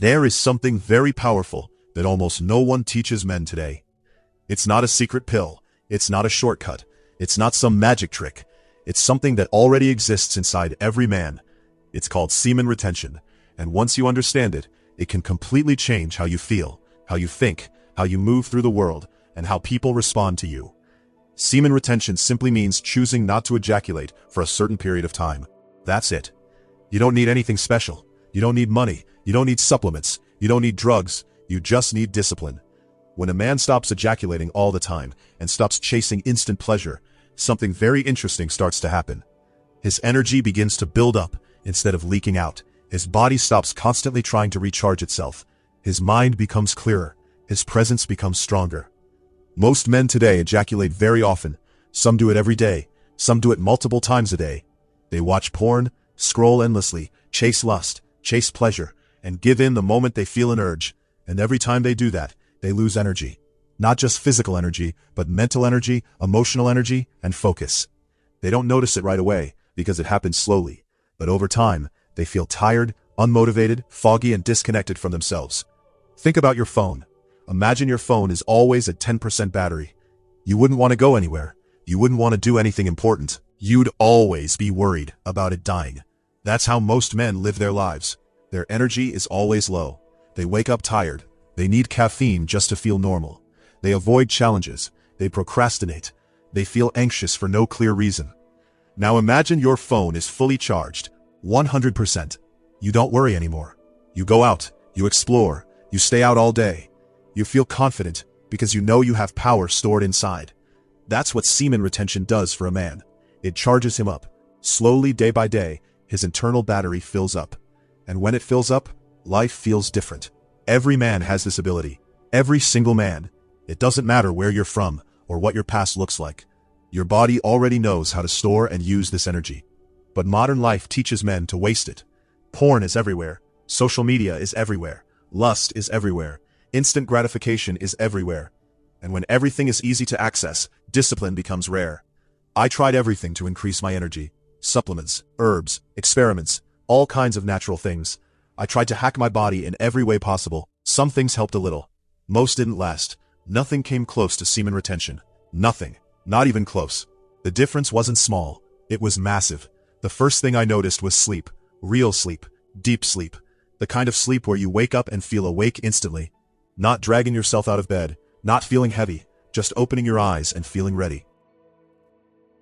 There is something very powerful that almost no one teaches men today. It's not a secret pill. It's not a shortcut. It's not some magic trick. It's something that already exists inside every man. It's called semen retention, and once you understand it, it can completely change how you feel, how you think, how you move through the world, and how people respond to you. Semen retention simply means choosing not to ejaculate for a certain period of time. That's it. You don't need anything special. You don't need money. You don't need supplements. You don't need drugs. You just need discipline. When a man stops ejaculating all the time and stops chasing instant pleasure, something very interesting starts to happen. His energy begins to build up instead of leaking out. His body stops constantly trying to recharge itself. His mind becomes clearer. His presence becomes stronger. Most men today ejaculate very often. Some do it every day. Some do it multiple times a day. They watch porn, scroll endlessly, chase lust, chase pleasure, and give in the moment they feel an urge. And every time they do that, they lose energy. Not just physical energy, but mental energy, emotional energy, and focus. They don't notice it right away because it happens slowly. But over time, they feel tired, unmotivated, foggy, and disconnected from themselves. Think about your phone. Imagine your phone is always at 10% battery. You wouldn't want to go anywhere. You wouldn't want to do anything important. You'd always be worried about it dying. That's how most men live their lives. Their energy is always low. They wake up tired. They need caffeine just to feel normal. They avoid challenges. They procrastinate. They feel anxious for no clear reason. Now imagine your phone is fully charged, 100%. You don't worry anymore. You go out, you explore, you stay out all day. You feel confident because you know you have power stored inside. That's what semen retention does for a man. It charges him up. Slowly, day by day, his internal battery fills up. And when it fills up, life feels different. Every man has this ability. Every single man. It doesn't matter where you're from or what your past looks like. Your body already knows how to store and use this energy. But modern life teaches men to waste it. Porn is everywhere. Social media is everywhere. Lust is everywhere. Instant gratification is everywhere. And when everything is easy to access, discipline becomes rare. I tried everything to increase my energy. Supplements, herbs, experiments, all kinds of natural things. I tried to hack my body in every way possible. Some things helped a little. Most didn't last. Nothing came close to semen retention. Nothing. Not even close. The difference wasn't small. It was massive. The first thing I noticed was sleep. Real sleep. Deep sleep. The kind of sleep where you wake up and feel awake instantly. Not dragging yourself out of bed. Not feeling heavy. Just opening your eyes and feeling ready.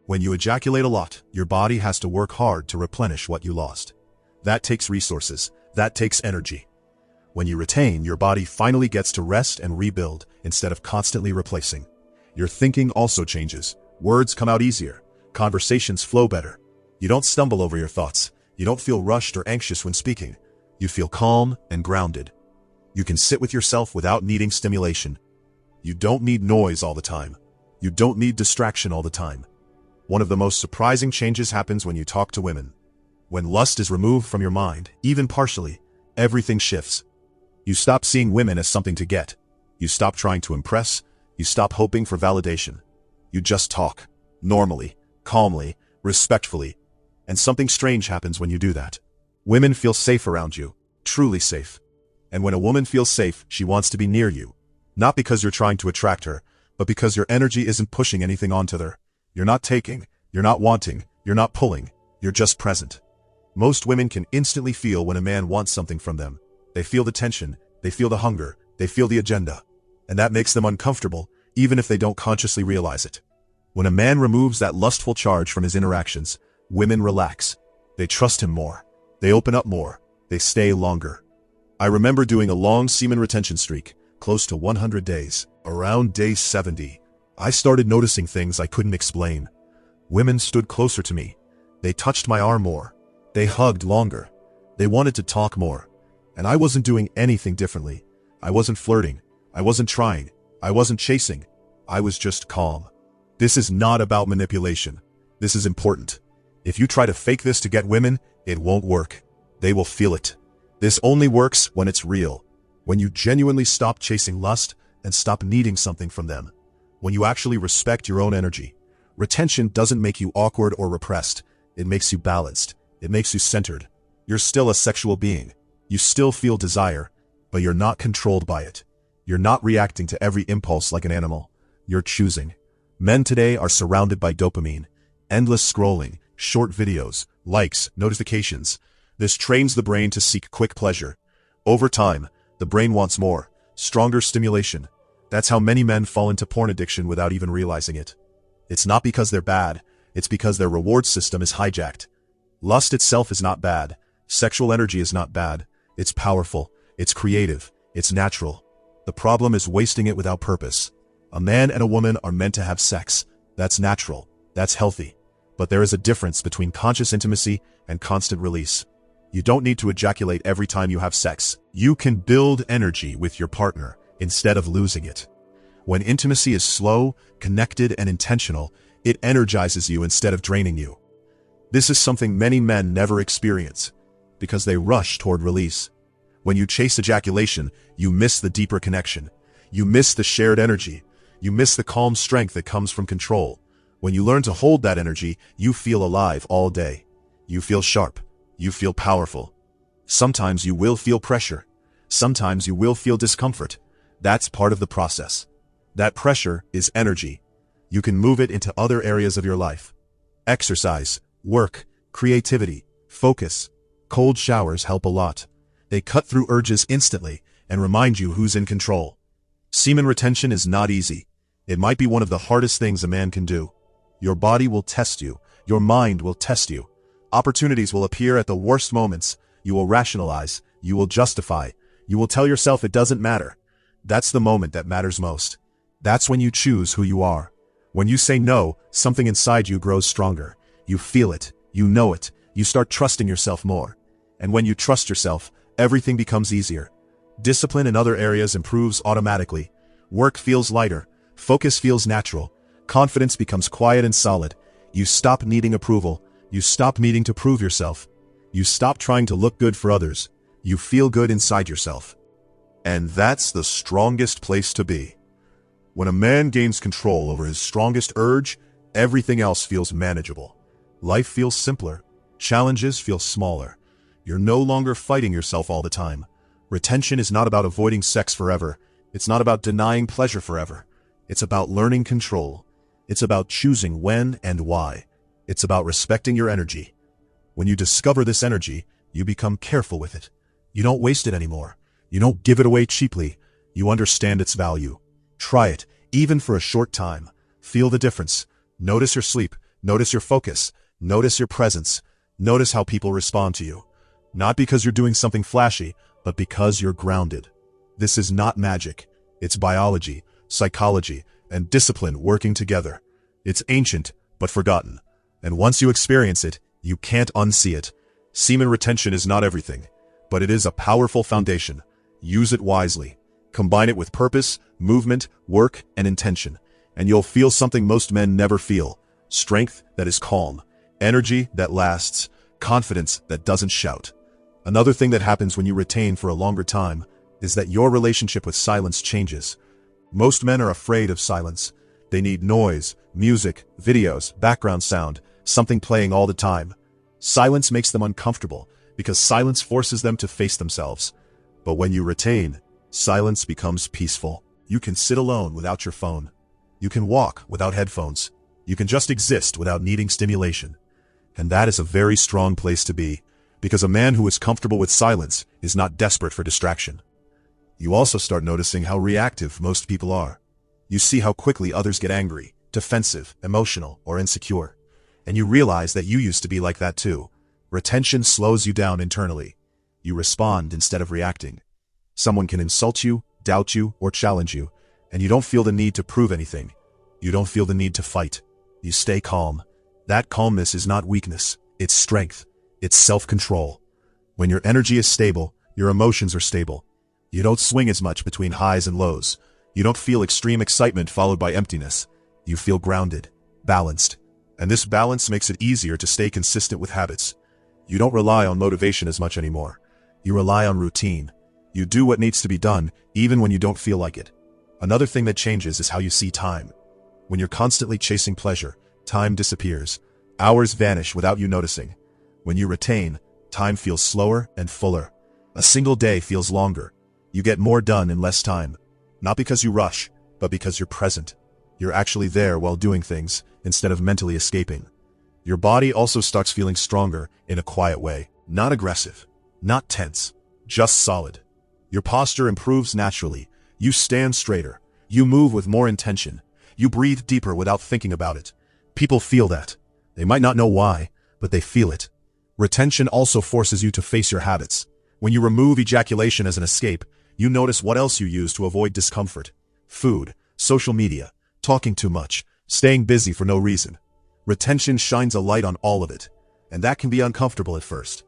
When you ejaculate a lot, your body has to work hard to replenish what you lost. That takes resources. That takes energy. When you retain, your body finally gets to rest and rebuild instead of constantly replacing. Your thinking also changes. Words come out easier. Conversations flow better. You don't stumble over your thoughts. You don't feel rushed or anxious when speaking. You feel calm and grounded. You can sit with yourself without needing stimulation. You don't need noise all the time. You don't need distraction all the time. One of the most surprising changes happens when you talk to women. When lust is removed from your mind, even partially, everything shifts. You stop seeing women as something to get. You stop trying to impress. You stop hoping for validation. You just talk. Normally, calmly, respectfully. And something strange happens when you do that. Women feel safe around you. Truly safe. And when a woman feels safe, she wants to be near you. Not because you're trying to attract her, but because your energy isn't pushing anything onto her. You're not taking. You're not wanting. You're not pulling. You're just present. Most women can instantly feel when a man wants something from them. They feel the tension, they feel the hunger, they feel the agenda. And that makes them uncomfortable, even if they don't consciously realize it. When a man removes that lustful charge from his interactions, women relax. They trust him more. They open up more. They stay longer. I remember doing a long semen retention streak, close to 100 days. Around day 70, I started noticing things I couldn't explain. Women stood closer to me. They touched my arm more. They hugged longer. They wanted to talk more. And I wasn't doing anything differently. I wasn't flirting. I wasn't trying. I wasn't chasing. I was just calm. This is not about manipulation. This is important. If you try to fake this to get women, it won't work. They will feel it. This only works when it's real. When you genuinely stop chasing lust and stop needing something from them. When you actually respect your own energy. Retention doesn't make you awkward or repressed. It makes you balanced. It makes you centered. You're still a sexual being. You still feel desire. but you're not controlled by it. You're not reacting to every impulse like an animal. You're choosing. Men today are surrounded by dopamine, endless scrolling, short videos, likes, notifications. This trains the brain to seek quick pleasure. Over time, the brain wants more, stronger stimulation. That's how many men fall into porn addiction without even realizing it. It's not because they're bad, it's because their reward system is hijacked. Lust itself is not bad. Sexual energy is not bad. It's powerful, it's creative, it's natural. The problem is wasting it without purpose. A man and a woman are meant to have sex. That's natural, that's healthy. But there is a difference between conscious intimacy and constant release. You don't need to ejaculate every time you have sex. You can build energy with your partner instead of losing it. When intimacy is slow, connected, and intentional, it energizes you instead of draining you. This is something many men never experience because they rush toward release. When you chase ejaculation, you miss the deeper connection. You miss the shared energy. You miss the calm strength that comes from control. When you learn to hold that energy, you feel alive all day. You feel sharp. You feel powerful. Sometimes you will feel pressure. Sometimes you will feel discomfort. That's part of the process. That pressure is energy. You can move it into other areas of your life. Exercise, work, creativity, focus. Cold showers help a lot. They cut through urges instantly and remind you who's in control. Semen retention is not easy. It might be one of the hardest things a man can do. Your body will test you. Your mind will test you. Opportunities will appear at the worst moments. You will rationalize. You will justify. You will tell yourself it doesn't matter. That's the moment that matters most. That's when you choose who you are. When you say no, something inside you grows stronger. You feel it. You know it. You start trusting yourself more. And when you trust yourself, everything becomes easier. Discipline in other areas improves automatically. Work feels lighter. Focus feels natural. Confidence becomes quiet and solid. You stop needing approval. You stop needing to prove yourself. You stop trying to look good for others. You feel good inside yourself. And that's the strongest place to be. When a man gains control over his strongest urge, everything else feels manageable. Life feels simpler. Challenges feel smaller. You're no longer fighting yourself all the time. Retention is not about avoiding sex forever. It's not about denying pleasure forever. It's about learning control. It's about choosing when and why. It's about respecting your energy. When you discover this energy, you become careful with it. You don't waste it anymore. You don't give it away cheaply. You understand its value. Try it, even for a short time. Feel the difference. Notice your sleep. Notice your focus. Notice your presence. Notice how people respond to you. Not because you're doing something flashy, but because you're grounded. This is not magic. It's biology, psychology, and discipline working together. It's ancient, but forgotten. And once you experience it, you can't unsee it. Semen retention is not everything, but it is a powerful foundation. Use it wisely. Combine it with purpose, movement, work, and intention, and you'll feel something most men never feel. Strength that is calm, energy that lasts, confidence that doesn't shout. Another thing that happens when you retain for a longer time is that your relationship with silence changes. Most men are afraid of silence. They need noise, music, videos, background sound, something playing all the time. Silence makes them uncomfortable because silence forces them to face themselves. But when you retain, silence becomes peaceful. You can sit alone without your phone. You can walk without headphones. You can just exist without needing stimulation. And that is a very strong place to be, because a man who is comfortable with silence is not desperate for distraction. You also start noticing how reactive most people are. You see how quickly others get angry, defensive, emotional, or insecure. And you realize that you used to be like that too. Retention slows you down internally. You respond instead of reacting. Someone can insult you, doubt you, or challenge you, and you don't feel the need to prove anything. You don't feel the need to fight. You stay calm. That calmness is not weakness, it's strength. It's self-control. When your energy is stable, your emotions are stable. You don't swing as much between highs and lows. You don't feel extreme excitement followed by emptiness. You feel grounded, balanced. And this balance makes it easier to stay consistent with habits. You don't rely on motivation as much anymore. You rely on routine. You do what needs to be done, even when you don't feel like it. Another thing that changes is how you see time. When you're constantly chasing pleasure, time disappears. Hours vanish without you noticing. When you retain, time feels slower and fuller. A single day feels longer. You get more done in less time. Not because you rush, but because you're present. You're actually there while doing things, instead of mentally escaping. Your body also starts feeling stronger in a quiet way. Not aggressive, not tense, just solid. Your posture improves naturally. You stand straighter. You move with more intention. You breathe deeper without thinking about it. People feel that. They might not know why, but they feel it. Retention also forces you to face your habits. When you remove ejaculation as an escape, you notice what else you use to avoid discomfort. Food, social media, talking too much, staying busy for no reason. Retention shines a light on all of it, and that can be uncomfortable at first.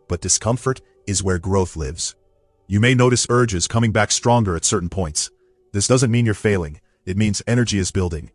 But discomfort is where growth lives. You may notice urges coming back stronger at certain points. This doesn't mean you're failing. It means energy is building.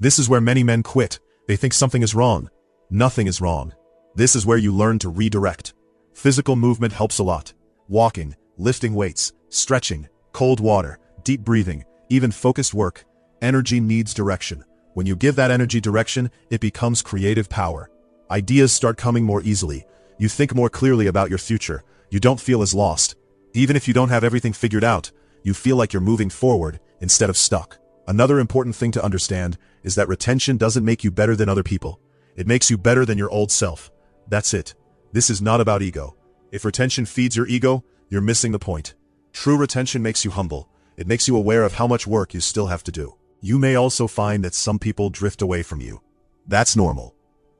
This is where many men quit. They think something is wrong. Nothing is wrong. This is where you learn to redirect. Physical movement helps a lot. Walking, lifting weights, stretching, cold water, deep breathing, even focused work. Energy needs direction. When you give that energy direction, it becomes creative power. Ideas start coming more easily. You think more clearly about your future. You don't feel as lost. Even if you don't have everything figured out, you feel like you're moving forward instead of stuck. Another important thing to understand is that retention doesn't make you better than other people. It makes you better than your old self. That's it. This is not about ego. If retention feeds your ego, you're missing the point. True retention makes you humble. It makes you aware of how much work you still have to do. You may also find that some people drift away from you. That's normal.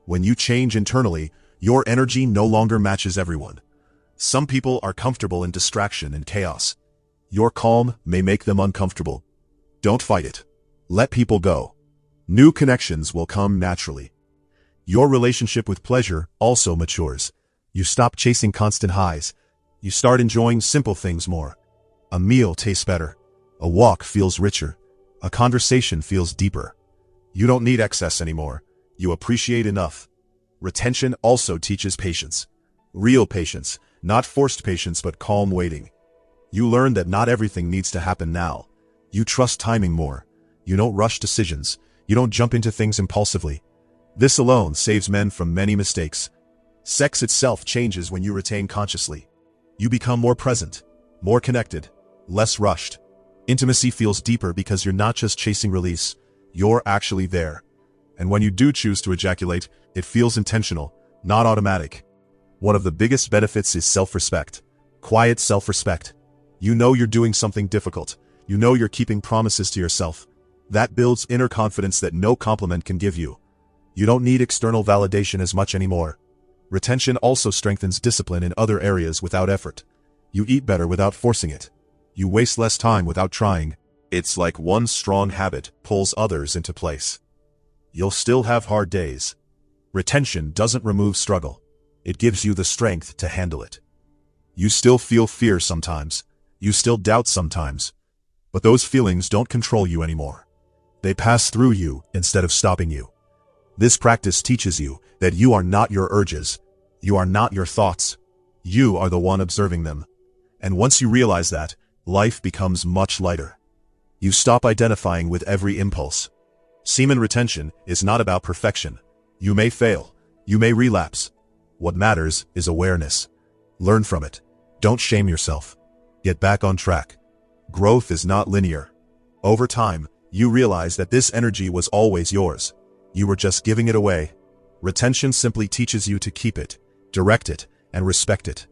When you change internally, your energy no longer matches everyone. Some people are comfortable in distraction and chaos. Your calm may make them uncomfortable. Don't fight it. Let people go. New connections will come naturally. Your relationship with pleasure also matures. You stop chasing constant highs. You start enjoying simple things more. A meal tastes better. A walk feels richer. A conversation feels deeper. You don't need excess anymore. You appreciate enough. Retention also teaches patience. Real patience, not forced patience but calm waiting. You learn that not everything needs to happen now. You trust timing more. You don't rush decisions. You don't jump into things impulsively. This alone saves men from many mistakes. Sex itself changes when you retain consciously. You become more present, more connected, less rushed. Intimacy feels deeper because you're not just chasing release, you're actually there. And when you do choose to ejaculate, it feels intentional, not automatic. One of the biggest benefits is self-respect. Quiet self-respect. You know you're doing something difficult. You know you're keeping promises to yourself. That builds inner confidence that no compliment can give you. You don't need external validation as much anymore. Retention also strengthens discipline in other areas without effort. You eat better without forcing it. You waste less time without trying. It's like one strong habit pulls others into place. You'll still have hard days. Retention doesn't remove struggle. It gives you the strength to handle it. You still feel fear sometimes. You still doubt sometimes. But those feelings don't control you anymore. They pass through you instead of stopping you. This practice teaches you that you are not your urges. You are not your thoughts. You are the one observing them. And once you realize that, life becomes much lighter. You stop identifying with every impulse. Semen retention is not about perfection. You may fail. You may relapse. What matters is awareness. Learn from it. Don't shame yourself. Get back on track. Growth is not linear. Over time, you realize that this energy was always yours. You were just giving it away. Retention simply teaches you to keep it, direct it, and respect it.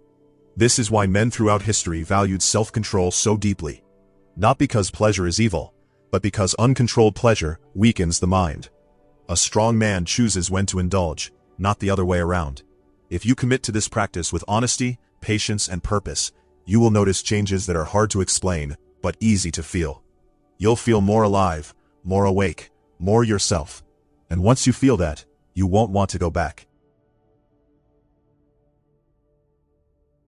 This is why men throughout history valued self-control so deeply. Not because pleasure is evil, but because uncontrolled pleasure weakens the mind. A strong man chooses when to indulge, not the other way around. If you commit to this practice with honesty, patience, and purpose, you will notice changes that are hard to explain, but easy to feel. You'll feel more alive, more awake, more yourself. And once you feel that, you won't want to go back.